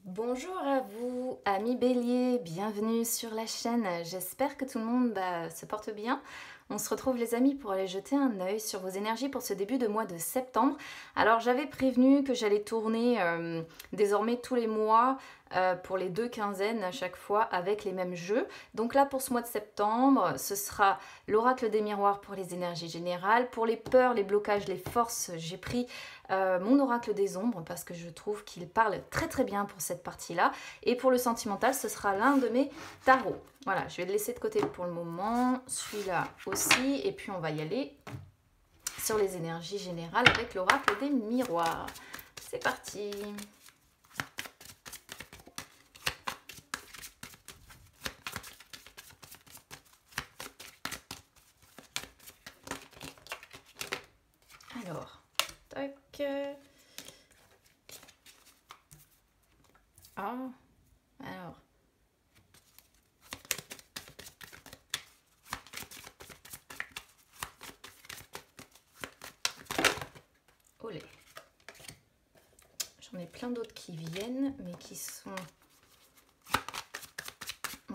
Bonjour à vous, amis Bélier, bienvenue sur la chaîne. J'espère que tout le monde se porte bien. On se retrouve les amis pour aller jeter un œil sur vos énergies pour ce début de mois de septembre. Alors j'avais prévenu que j'allais tourner désormais tous les mois pour les 2 quinzaines à chaque fois avec les mêmes jeux. Donc là pour ce mois de septembre, ce sera l'oracle des miroirs pour les énergies générales. Pour les peurs, les blocages, les forces, j'ai pris mon oracle des ombres parce que je trouve qu'il parle très très bien pour cette partie-là. Et pour le sentimental, ce sera l'un de mes tarots. Voilà, je vais le laisser de côté pour le moment, celui-là aussi, et puis on va y aller sur les énergies générales avec l'oracle des miroirs. C'est parti! Alors, tac. Ah, alors. Olé. J'en ai plein d'autres qui viennent, mais qui sont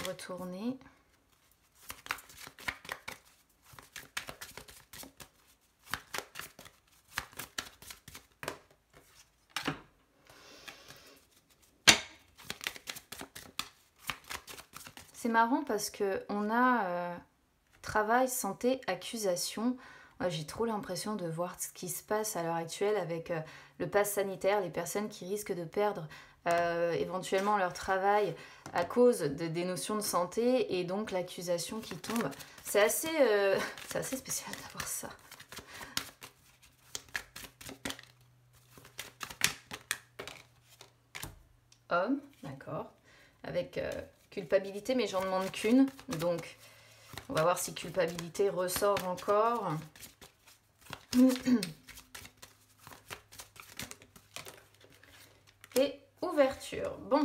retournés. C'est marrant parce que on a travail, santé, accusation. J'ai trop l'impression de voir ce qui se passe à l'heure actuelle avec le pass sanitaire, les personnes qui risquent de perdre éventuellement leur travail à cause des notions de santé et donc l'accusation qui tombe. C'est assez spécial d'avoir ça. Homme, d'accord, avec culpabilité, mais j'en demande qu'une, donc on va voir si culpabilité ressort encore. Et ouverture. Bon.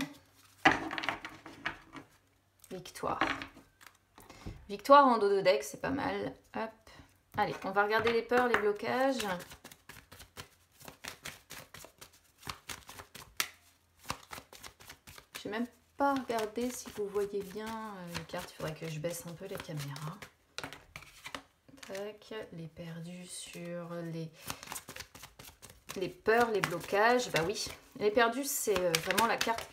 Victoire. Victoire en dos de deck, c'est pas mal. Hop. Allez, on va regarder les peurs, les blocages. Je n'ai même pas regardé si vous voyez bien les cartes. Il faudrait que je baisse un peu les caméras. Tac, les perdus sur les peurs, les blocages. Bah oui, les perdus, c'est vraiment la carte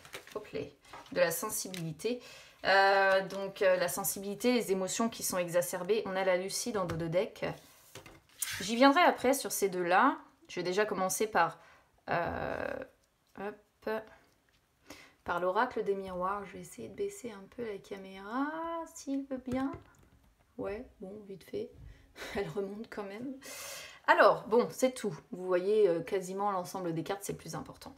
de la sensibilité. Donc la sensibilité, les émotions qui sont exacerbées. On a la lucide en dos de deck. J'y viendrai après sur ces deux-là. Je vais déjà commencer par par l'oracle des miroirs. Je vais essayer de baisser un peu la caméra, s'il veut bien. Ouais, bon, vite fait. Elle remonte quand même. Alors, bon, c'est tout. Vous voyez quasiment l'ensemble des cartes, c'est le plus important.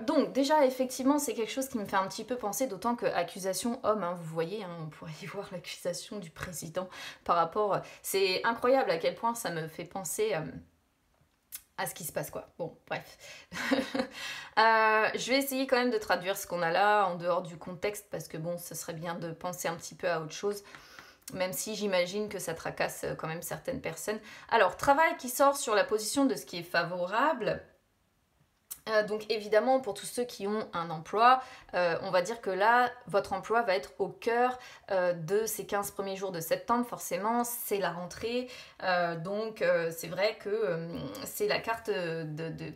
Donc, déjà, effectivement, c'est quelque chose qui me fait un petit peu penser, d'autant que accusation homme, hein, vous voyez, hein, on pourrait y voir l'accusation du président par rapport... C'est incroyable à quel point ça me fait penser... à ce qui se passe, quoi. Bon, bref. Je vais essayer quand même de traduire ce qu'on a là en dehors du contexte parce que bon, ce serait bien de penser un petit peu à autre chose, même si j'imagine que ça tracasse quand même certaines personnes. Alors, travail qui sort sur la position de ce qui est favorable. Donc évidemment, pour tous ceux qui ont un emploi, on va dire que là, votre emploi va être au cœur de ces 15 premiers jours de septembre. Forcément, c'est la rentrée. Donc c'est vrai que c'est la carte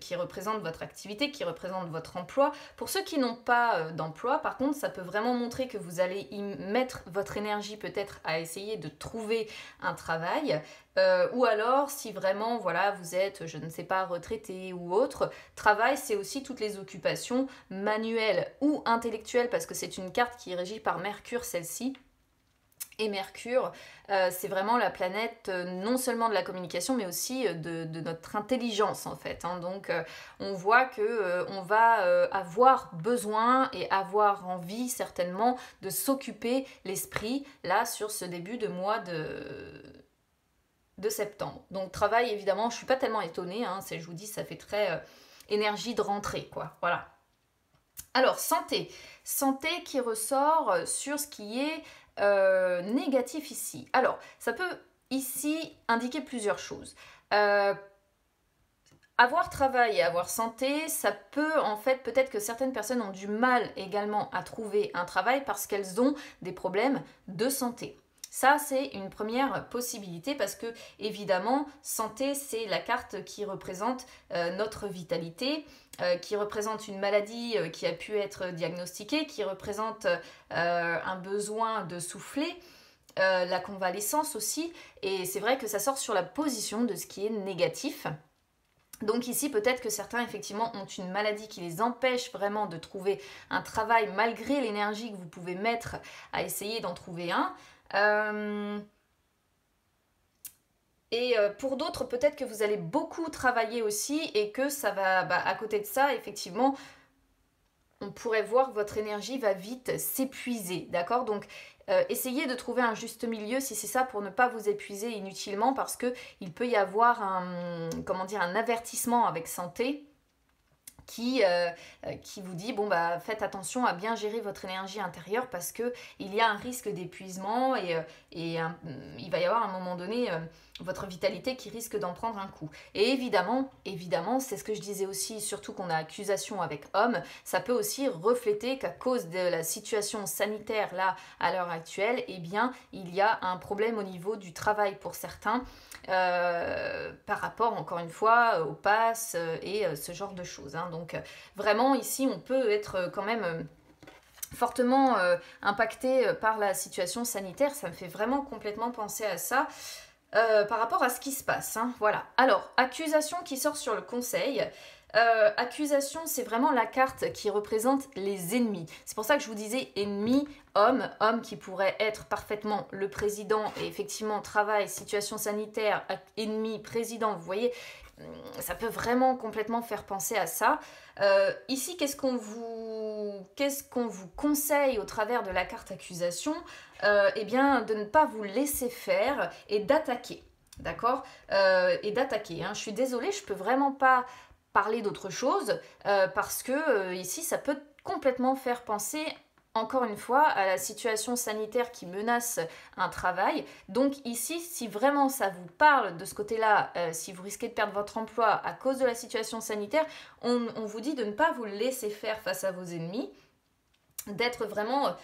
qui représente votre activité, qui représente votre emploi. Pour ceux qui n'ont pas d'emploi, par contre, ça peut vraiment montrer que vous allez y mettre votre énergie peut-être à essayer de trouver un travail. Ou alors, si vraiment, voilà, vous êtes, je ne sais pas, retraité ou autre, travail, c'est aussi toutes les occupations manuelles ou intellectuelles, parce que c'est une carte qui est régie par Mercure, celle-ci. Et Mercure, c'est vraiment la planète non seulement de la communication, mais aussi de notre intelligence, en fait. Hein. Donc, on voit qu'on va avoir besoin et avoir envie, certainement, de s'occuper l'esprit, là, sur ce début de mois de septembre. Donc travail, évidemment, je suis pas tellement étonnée, hein, je vous dis, ça fait très énergie de rentrée, quoi, voilà. Alors, santé. Santé qui ressort sur ce qui est négatif ici. Alors, ça peut ici indiquer plusieurs choses. avoir travail et avoir santé, ça peut en fait, peut-être que certaines personnes ont du mal également à trouver un travail parce qu'elles ont des problèmes de santé. Ça, c'est une première possibilité parce que, évidemment, santé, c'est la carte qui représente notre vitalité, qui représente une maladie qui a pu être diagnostiquée, qui représente un besoin de souffler, la convalescence aussi. Et c'est vrai que ça sort sur la position de ce qui est négatif. Donc ici, peut-être que certains, effectivement, ont une maladie qui les empêche vraiment de trouver un travail malgré l'énergie que vous pouvez mettre à essayer d'en trouver un. Pour d'autres, peut-être que vous allez beaucoup travailler aussi et que ça va, à côté de ça, effectivement, on pourrait voir que votre énergie va vite s'épuiser, d'accord? Donc, essayez de trouver un juste milieu si c'est ça pour ne pas vous épuiser inutilement parce qu'il peut y avoir un avertissement avec santé qui vous dit bon faites attention à bien gérer votre énergie intérieure parce que il y a un risque d'épuisement et il va y avoir à un moment donné votre vitalité qui risque d'en prendre un coup. Et évidemment, c'est ce que je disais aussi, surtout qu'on a accusation avec homme, ça peut aussi refléter qu'à cause de la situation sanitaire là à l'heure actuelle, eh bien il y a un problème au niveau du travail pour certains par rapport encore une fois au pass et ce genre de choses. Hein. Donc vraiment ici on peut être quand même fortement impacté par la situation sanitaire, ça me fait vraiment complètement penser à ça. Par rapport à ce qui se passe. Hein, voilà. Alors, accusation qui sort sur le conseil. Accusation, c'est vraiment la carte qui représente les ennemis. C'est pour ça que je vous disais ennemi, homme qui pourrait être parfaitement le président et effectivement travail, situation sanitaire, ennemi, président, vous voyez, ça peut vraiment complètement faire penser à ça. Ici, qu'est-ce qu'on vous conseille au travers de la carte accusation? Eh bien, de ne pas vous laisser faire et d'attaquer, d'accord? Et d'attaquer. Hein. Je suis désolée, je peux vraiment pas parler d'autre chose parce que ici, ça peut complètement faire penser encore une fois à la situation sanitaire qui menace un travail. Donc ici, si vraiment ça vous parle de ce côté-là, si vous risquez de perdre votre emploi à cause de la situation sanitaire, on vous dit de ne pas vous laisser faire face à vos ennemis, d'être vraiment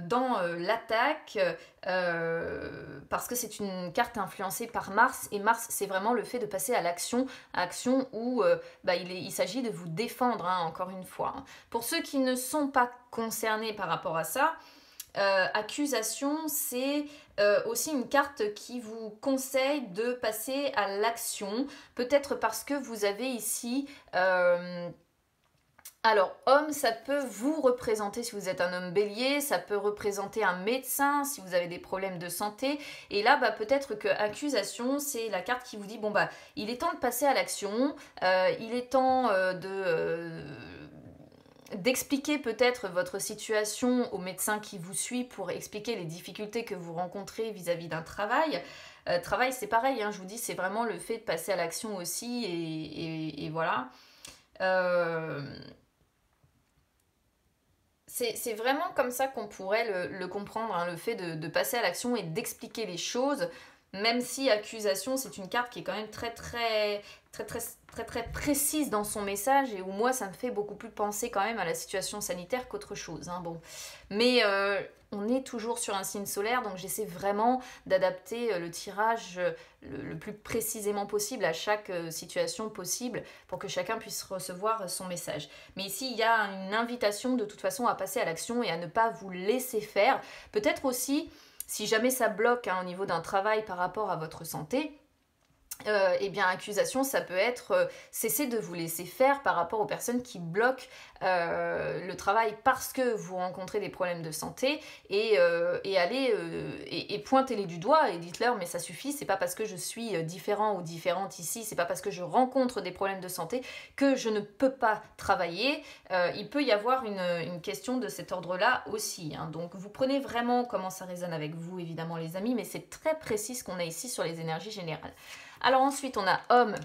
dans l'attaque parce que c'est une carte influencée par Mars et Mars c'est vraiment le fait de passer à l'action où il s'agit de vous défendre hein, encore une fois. Hein. Pour ceux qui ne sont pas concernés par rapport à ça, accusation c'est aussi une carte qui vous conseille de passer à l'action, peut-être parce que vous avez ici alors, homme, ça peut vous représenter si vous êtes un homme bélier, ça peut représenter un médecin si vous avez des problèmes de santé. Et là, peut-être que accusation, c'est la carte qui vous dit, bon, il est temps de passer à l'action, il est temps d'expliquer peut-être votre situation au médecin qui vous suit pour expliquer les difficultés que vous rencontrez vis-à-vis d'un travail. Travail, c'est pareil, hein, je vous dis, c'est vraiment le fait de passer à l'action aussi et voilà. C'est vraiment comme ça qu'on pourrait le comprendre, hein, le fait de passer à l'action et d'expliquer les choses, même si accusation, c'est une carte qui est quand même très précise dans son message et où moi, ça me fait beaucoup plus penser quand même à la situation sanitaire qu'autre chose. Hein, bon. Mais on est toujours sur un signe solaire, donc j'essaie vraiment d'adapter le tirage le plus précisément possible à chaque situation possible pour que chacun puisse recevoir son message. Mais ici, il y a une invitation de toute façon à passer à l'action et à ne pas vous laisser faire. Peut-être aussi, si jamais ça bloque hein, au niveau d'un travail par rapport à votre santé, eh bien accusation ça peut être cesser de vous laisser faire par rapport aux personnes qui bloquent le travail parce que vous rencontrez des problèmes de santé et allez et pointez-les du doigt et dites-leur mais ça suffit, c'est pas parce que je suis différent ou différente ici, c'est pas parce que je rencontre des problèmes de santé que je ne peux pas travailler. Il peut y avoir une question de cet ordre-là aussi, hein. Donc vous prenez vraiment comment ça résonne avec vous évidemment les amis, mais c'est très précis ce qu'on a ici sur les énergies générales. Alors ensuite, on a homme.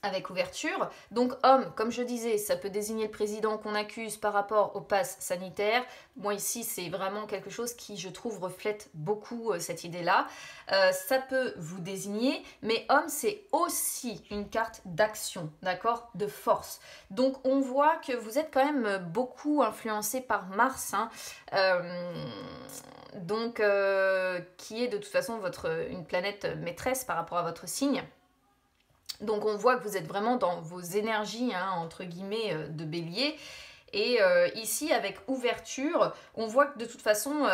avec ouverture. Donc homme, comme je disais, ça peut désigner le président qu'on accuse par rapport au pass sanitaire. Moi ici, c'est vraiment quelque chose qui, je trouve, reflète beaucoup cette idée-là. Ça peut vous désigner, mais homme, c'est aussi une carte d'action, d'accord, de force. Donc on voit que vous êtes quand même beaucoup influencé par Mars, hein, qui est de toute façon une planète maîtresse par rapport à votre signe. Donc on voit que vous êtes vraiment dans vos énergies, hein, entre guillemets, de bélier. Et ici, avec ouverture, on voit que de toute façon,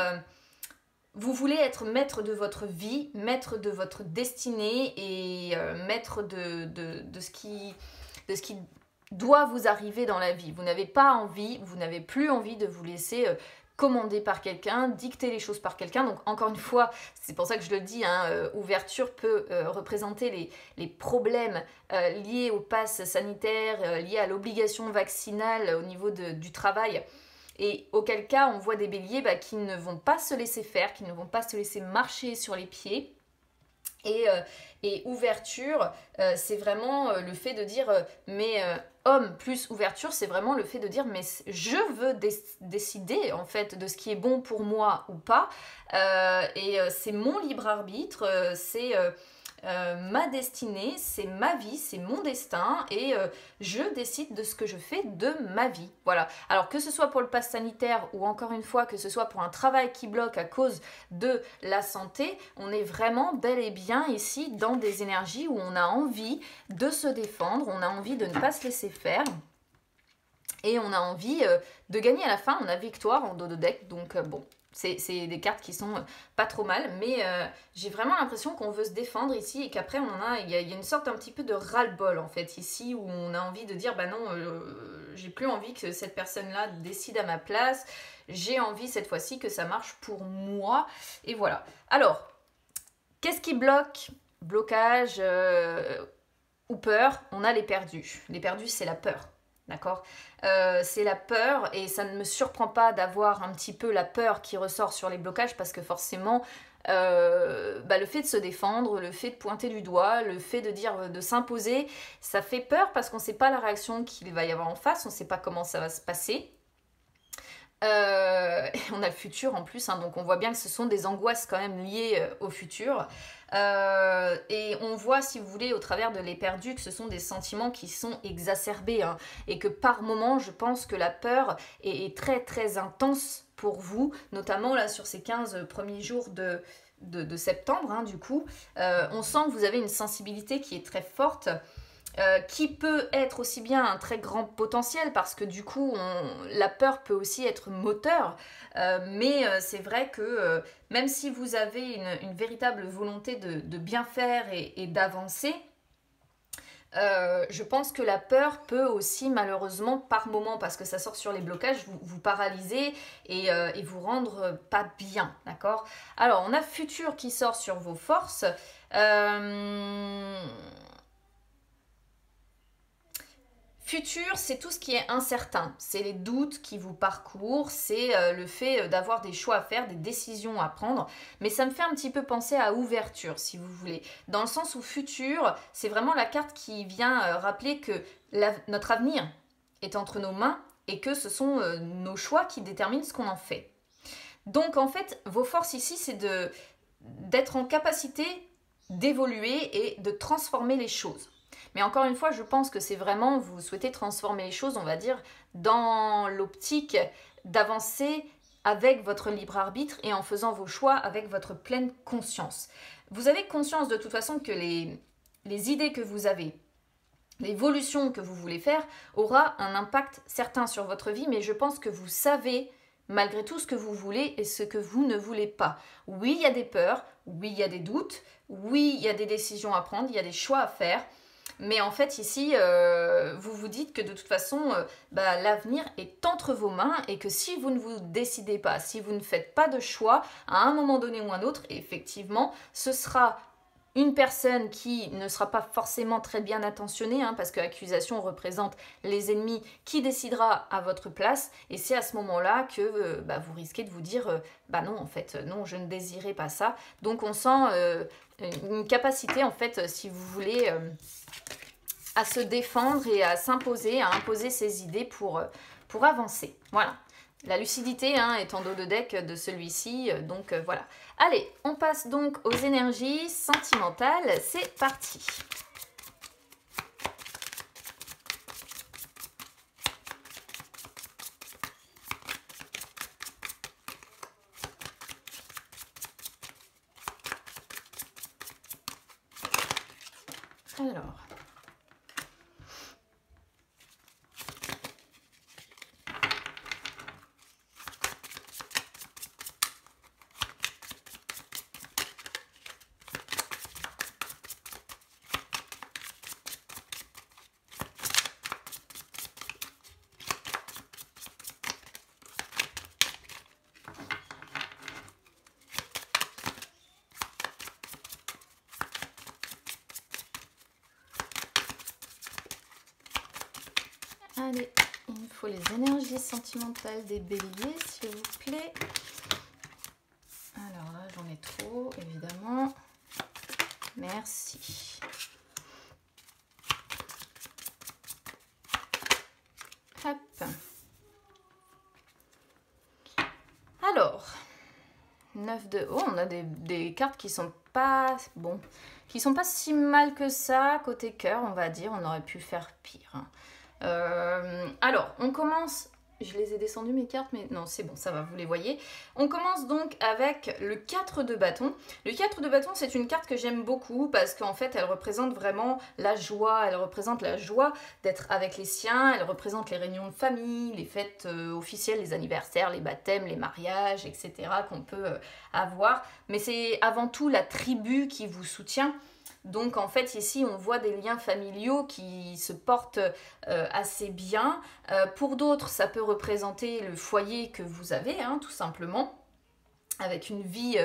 vous voulez être maître de votre vie, maître de votre destinée et maître de ce qui doit vous arriver dans la vie. Vous n'avez pas envie, vous n'avez plus envie de vous laisser commander par quelqu'un, dicter les choses par quelqu'un. Donc encore une fois, c'est pour ça que je le dis, hein, ouverture peut représenter les problèmes liés au pass sanitaire, liés à l'obligation vaccinale au niveau du travail. Et auquel cas, on voit des béliers qui ne vont pas se laisser faire, qui ne vont pas se laisser marcher sur les pieds. Et ouverture, c'est vraiment le fait de dire, homme plus ouverture, c'est vraiment le fait de dire, mais je veux décider en fait de ce qui est bon pour moi ou pas. C'est mon libre arbitre, c'est ma destinée, c'est ma vie, c'est mon destin et je décide de ce que je fais de ma vie. Voilà. Alors que ce soit pour le pass sanitaire ou encore une fois que ce soit pour un travail qui bloque à cause de la santé, on est vraiment bel et bien ici dans des énergies où on a envie de se défendre, on a envie de ne pas se laisser faire. Et on a envie de gagner à la fin, on a victoire en dos de deck, donc bon, c'est des cartes qui sont pas trop mal, mais j'ai vraiment l'impression qu'on veut se défendre ici et qu'après il y a une sorte un petit peu de ras-le-bol en fait ici, où on a envie de dire bah non, j'ai plus envie que cette personne-là décide à ma place, j'ai envie cette fois-ci que ça marche pour moi, et voilà. Alors, qu'est-ce qui bloque? Blocage ou peur? On a les perdus. Les perdus, c'est la peur. D'accord, c'est la peur et ça ne me surprend pas d'avoir un petit peu la peur qui ressort sur les blocages parce que forcément le fait de se défendre, le fait de pointer du doigt, le fait de dire de s'imposer, ça fait peur parce qu'on ne sait pas la réaction qu'il va y avoir en face, on ne sait pas comment ça va se passer. On a le futur en plus, hein, donc on voit bien que ce sont des angoisses quand même liées au futur. Et on voit, si vous voulez, au travers de l'éperdue, que ce sont des sentiments qui sont exacerbés, hein, et que par moments, je pense que la peur est très très intense pour vous, notamment là sur ces 15 premiers jours de septembre, hein, du coup. On sent que vous avez une sensibilité qui est très forte, qui peut être aussi bien un très grand potentiel parce que du coup la peur peut aussi être moteur, mais c'est vrai que même si vous avez une véritable volonté de bien faire et d'avancer, je pense que la peur peut aussi malheureusement par moment, parce que ça sort sur les blocages, vous paralyser et vous rendre pas bien, d'accord? Alors on a futur qui sort sur vos forces. Futur, c'est tout ce qui est incertain, c'est les doutes qui vous parcourent, c'est le fait d'avoir des choix à faire, des décisions à prendre, mais ça me fait un petit peu penser à ouverture, si vous voulez, dans le sens où futur, c'est vraiment la carte qui vient rappeler que notre avenir est entre nos mains et que ce sont nos choix qui déterminent ce qu'on en fait. Donc en fait, vos forces ici, c'est d'être en capacité d'évoluer et de transformer les choses. Mais encore une fois, je pense que c'est vraiment, vous souhaitez transformer les choses, on va dire, dans l'optique d'avancer avec votre libre arbitre et en faisant vos choix avec votre pleine conscience. Vous avez conscience de toute façon que les idées que vous avez, l'évolution que vous voulez faire aura un impact certain sur votre vie, mais je pense que vous savez malgré tout ce que vous voulez et ce que vous ne voulez pas. Oui, il y a des peurs, oui, il y a des doutes, oui, il y a des décisions à prendre, il y a des choix à faire. Mais en fait, ici, vous vous dites que de toute façon, l'avenir est entre vos mains et que si vous ne vous décidez pas, si vous ne faites pas de choix, à un moment donné ou un autre, effectivement, ce sera une personne qui ne sera pas forcément très bien attentionnée, hein, parce que l'accusation représente les ennemis, qui décidera à votre place. Et c'est à ce moment-là que vous risquez de vous dire non, en fait, non, je ne désirais pas ça. Donc on sent une capacité, en fait, si vous voulez, à se défendre et à s'imposer, à imposer ses idées pour avancer. Voilà. La lucidité hein, est en dos de deck de celui-ci, donc voilà. Allez, on passe donc aux énergies sentimentales. C'est parti. Alors... Allez, il me faut les énergies sentimentales des béliers, s'il vous plaît. Alors là, j'en ai trop, évidemment. Merci. Hop. Alors, 9 de... Oh, on a des cartes qui sont pas... Bon, qui sont pas si mal que ça. Côté cœur, on va dire, on aurait pu faire pire. Alors, on commence... Je les ai descendues mes cartes, mais non, c'est bon, ça va, vous les voyez. On commence donc avec le 4 de bâton. Le 4 de bâton, c'est une carte que j'aime beaucoup parce qu'en fait, elle représente vraiment la joie. Elle représente la joie d'être avec les siens. Elle représente les réunions de famille, les fêtes officielles, les anniversaires, les baptêmes, les mariages, etc. qu'on peut avoir. Mais c'est avant tout la tribu qui vous soutient. Donc en fait ici on voit des liens familiaux qui se portent assez bien. Pour d'autres ça peut représenter le foyer que vous avez hein, tout simplement. Avec une vie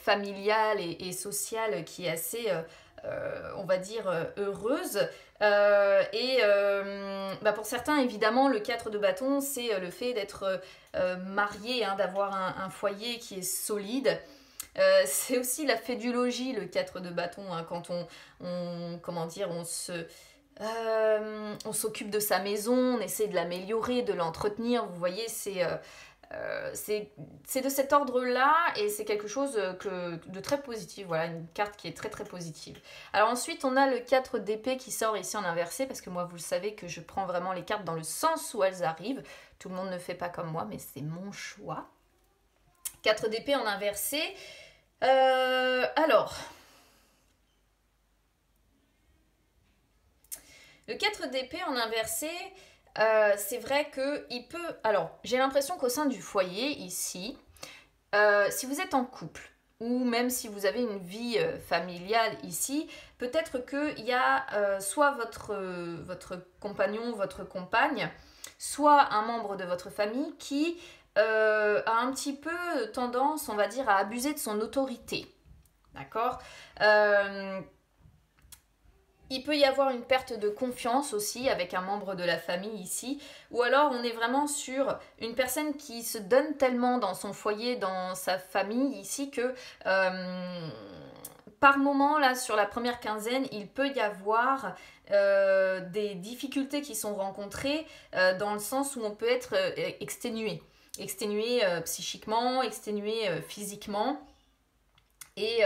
familiale et sociale qui est assez, on va dire, heureuse. Pour certains évidemment le 4 de bâton c'est le fait d'être marié, hein, d'avoir un foyer qui est solide. C'est aussi la fédulogie, le 4 de bâton, hein, quand on s'occupe de sa maison, on essaie de l'améliorer, de l'entretenir, vous voyez, c'est de cet ordre-là et c'est quelque chose de très positif, voilà, une carte qui est très très positive. Alors ensuite, on a le 4 d'épée qui sort ici en inversé, parce que moi, vous le savez que je prends vraiment les cartes dans le sens où elles arrivent. Tout le monde ne fait pas comme moi, mais c'est mon choix. 4 d'épée en inversé. Alors, le 4 d'épée en inversé, c'est vrai qu'il peut... Alors, j'ai l'impression qu'au sein du foyer, ici, si vous êtes en couple, ou même si vous avez une vie familiale ici, peut-être qu'il y a soit votre compagnon, votre compagne, soit un membre de votre famille qui... a un petit peu tendance, on va dire, à abuser de son autorité. D'accord ? Il peut y avoir une perte de confiance aussi avec un membre de la famille ici. Ou alors on est vraiment sur une personne qui se donne tellement dans son foyer, dans sa famille ici que... par moment, là, sur la première quinzaine, il peut y avoir des difficultés qui sont rencontrées dans le sens où on peut être exténué. Exténué psychiquement, exténué physiquement. Et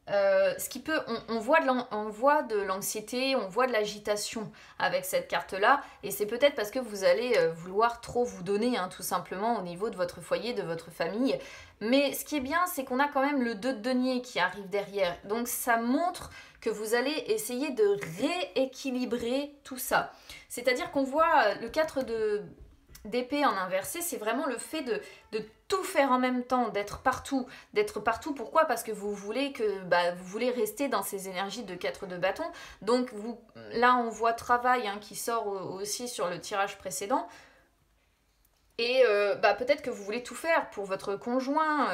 ce qui peut, on voit de l'anxiété, on voit de l'agitation avec cette carte-là. Et c'est peut-être parce que vous allez vouloir trop vous donner, hein, tout simplement, au niveau de votre foyer, de votre famille. Mais ce qui est bien, c'est qu'on a quand même le 2 de denier qui arrive derrière. Donc ça montre que vous allez essayer de rééquilibrer tout ça. C'est-à-dire qu'on voit le 4 d'épée en inversé, c'est vraiment le fait de tout faire en même temps, d'être partout. Pourquoi ? Parce que vous voulez rester dans ces énergies de 4 de bâton. Donc là, on voit travail hein, qui sort aussi sur le tirage précédent. Et peut-être que vous voulez tout faire pour votre conjoint,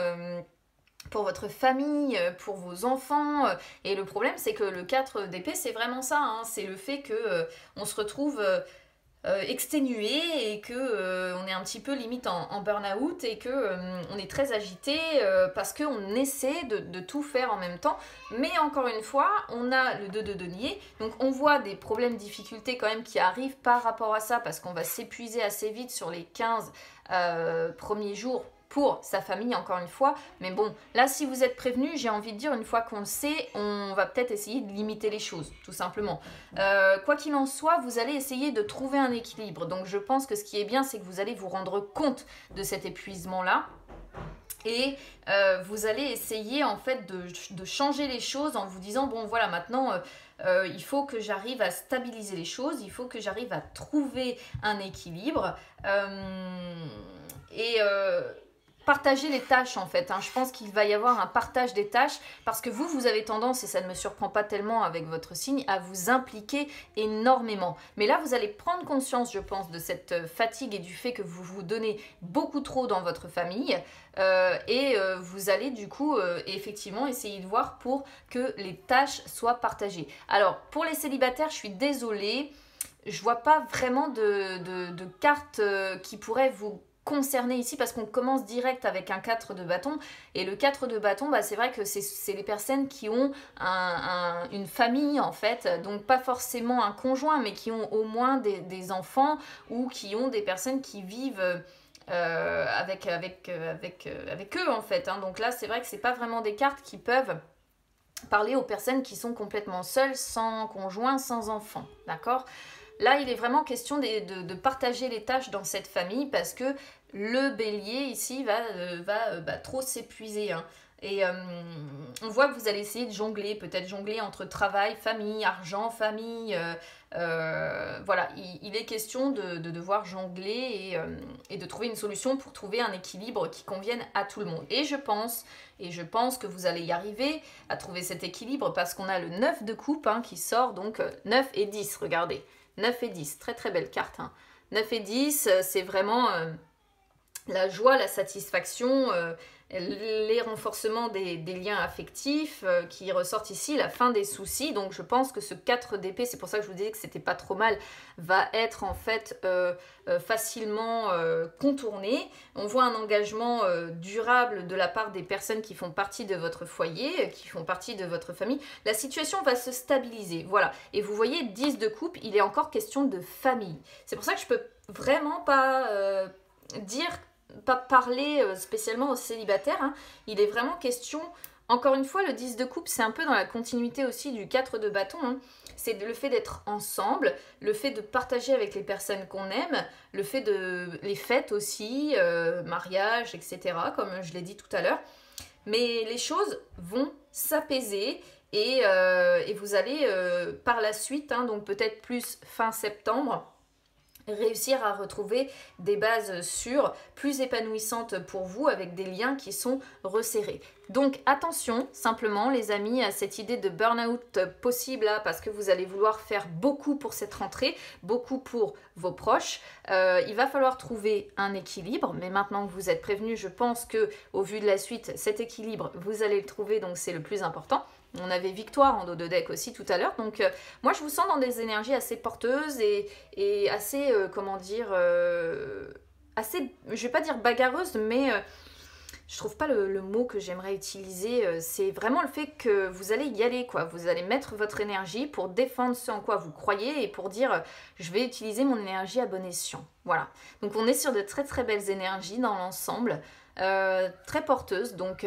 pour votre famille, pour vos enfants. Et le problème, c'est que le 4 d'épée, c'est vraiment ça. Hein, c'est le fait que on se retrouve... exténué et que on est un petit peu limite en burn-out et que on est très agité parce qu'on essaie de tout faire en même temps. Mais encore une fois, on a le 2 de denier, donc on voit des problèmes, difficultés quand même qui arrivent par rapport à ça parce qu'on va s'épuiser assez vite sur les 15 premiers jours pour sa famille, encore une fois. Mais bon, là, si vous êtes prévenu, j'ai envie de dire, une fois qu'on le sait, on va peut-être essayer de limiter les choses, tout simplement. Quoi qu'il en soit, vous allez essayer de trouver un équilibre. Donc, je pense que ce qui est bien, c'est que vous allez vous rendre compte de cet épuisement-là. Et vous allez essayer, en fait, de changer les choses en vous disant, bon, voilà, maintenant... il faut que j'arrive à stabiliser les choses, il faut que j'arrive à trouver un équilibre et partager les tâches en fait. Je pense qu'il va y avoir un partage des tâches parce que vous avez tendance, et ça ne me surprend pas tellement avec votre signe, à vous impliquer énormément. Mais là, vous allez prendre conscience, je pense, de cette fatigue et du fait que vous vous donnez beaucoup trop dans votre famille et vous allez du coup effectivement essayer de voir pour que les tâches soient partagées. Alors, pour les célibataires, je suis désolée, je vois pas vraiment de cartes qui pourraient vous concerné ici parce qu'on commence direct avec un 4 de bâton et le 4 de bâton c'est vrai que c'est les personnes qui ont une famille en fait, donc pas forcément un conjoint mais qui ont au moins des enfants ou qui ont des personnes qui vivent avec eux en fait, donc là c'est vrai que c'est pas vraiment des cartes qui peuvent parler aux personnes qui sont complètement seules, sans conjoint, sans enfant, d'accord ? Là, il est vraiment question de partager les tâches dans cette famille parce que le bélier ici va trop s'épuiser. Et on voit que vous allez essayer de jongler, peut-être jongler entre travail, famille, argent, famille. Voilà, il est question de devoir jongler et de trouver une solution pour trouver un équilibre qui convienne à tout le monde. Et je pense que vous allez y arriver à trouver cet équilibre parce qu'on a le 9 de coupe qui sort, donc 9 et 10, regardez. 9 et 10, très très belle carte. 9 et 10, c'est vraiment la joie, la satisfaction, les renforcements des liens affectifs qui ressortent ici, la fin des soucis. Donc je pense que ce 4 d'épée, c'est pour ça que je vous disais que c'était pas trop mal, va être en fait facilement contourné. On voit un engagement durable de la part des personnes qui font partie de votre foyer, qui font partie de votre famille. La situation va se stabiliser, voilà. Et vous voyez, 10 de coupe, il est encore question de famille. C'est pour ça que je peux vraiment pas pas parler spécialement aux célibataires, Il est vraiment question, encore une fois, le 10 de coupe, c'est un peu dans la continuité aussi du 4 de bâton, C'est le fait d'être ensemble, le fait de partager avec les personnes qu'on aime, le fait de les fêtes aussi, mariage, etc., comme je l'ai dit tout à l'heure. Mais les choses vont s'apaiser et vous allez par la suite, donc peut-être plus fin septembre, réussir à retrouver des bases sûres, plus épanouissantes pour vous, avec des liens qui sont resserrés. Donc attention, simplement les amis, à cette idée de burn-out possible, parce que vous allez vouloir faire beaucoup pour cette rentrée, beaucoup pour vos proches. Il va falloir trouver un équilibre, mais maintenant que vous êtes prévenus, je pense que au vu de la suite, cet équilibre, vous allez le trouver, donc c'est le plus important. On avait Victoire en dos de deck aussi tout à l'heure. Donc moi je vous sens dans des énergies assez porteuses et assez, assez, je vais pas dire bagarreuse, mais je trouve pas le mot que j'aimerais utiliser. C'est vraiment le fait que vous allez y aller, quoi. Vous allez mettre votre énergie pour défendre ce en quoi vous croyez et pour dire je vais utiliser mon énergie à bon escient. Voilà. Donc on est sur de très très belles énergies dans l'ensemble, très porteuses. Donc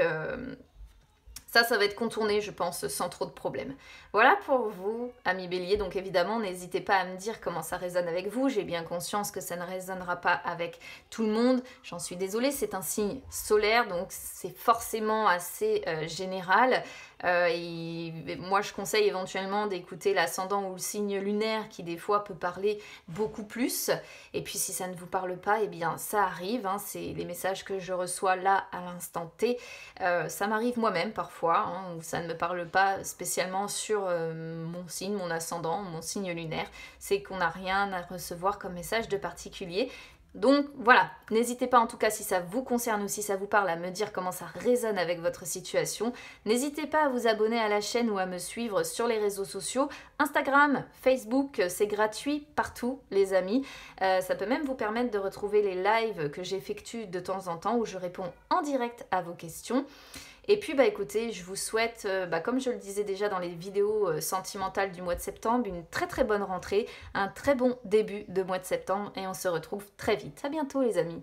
ça va être contourné, je pense, sans trop de problèmes. Voilà pour vous, amis béliers. Donc évidemment, n'hésitez pas à me dire comment ça résonne avec vous. J'ai bien conscience que ça ne résonnera pas avec tout le monde. J'en suis désolée, c'est un signe solaire, donc c'est forcément assez général. Et moi, je conseille éventuellement d'écouter l'ascendant ou le signe lunaire qui, des fois, peut parler beaucoup plus. Et puis, si ça ne vous parle pas, eh bien, ça arrive. C'est les messages que je reçois là, à l'instant T. Ça m'arrive moi-même, parfois, où ça ne me parle pas spécialement sur mon signe, mon ascendant, mon signe lunaire. C'est qu'on n'a rien à recevoir comme message de particulier. Donc voilà, n'hésitez pas en tout cas si ça vous concerne ou si ça vous parle à me dire comment ça résonne avec votre situation. N'hésitez pas à vous abonner à la chaîne ou à me suivre sur les réseaux sociaux. Instagram, Facebook, c'est gratuit partout les amis. Ça peut même vous permettre de retrouver les lives que j'effectue de temps en temps où je réponds en direct à vos questions. Et puis écoutez, je vous souhaite, comme je le disais déjà dans les vidéos sentimentales du mois de septembre, une très très bonne rentrée, un très bon début de mois de septembre et on se retrouve très vite. À bientôt les amis.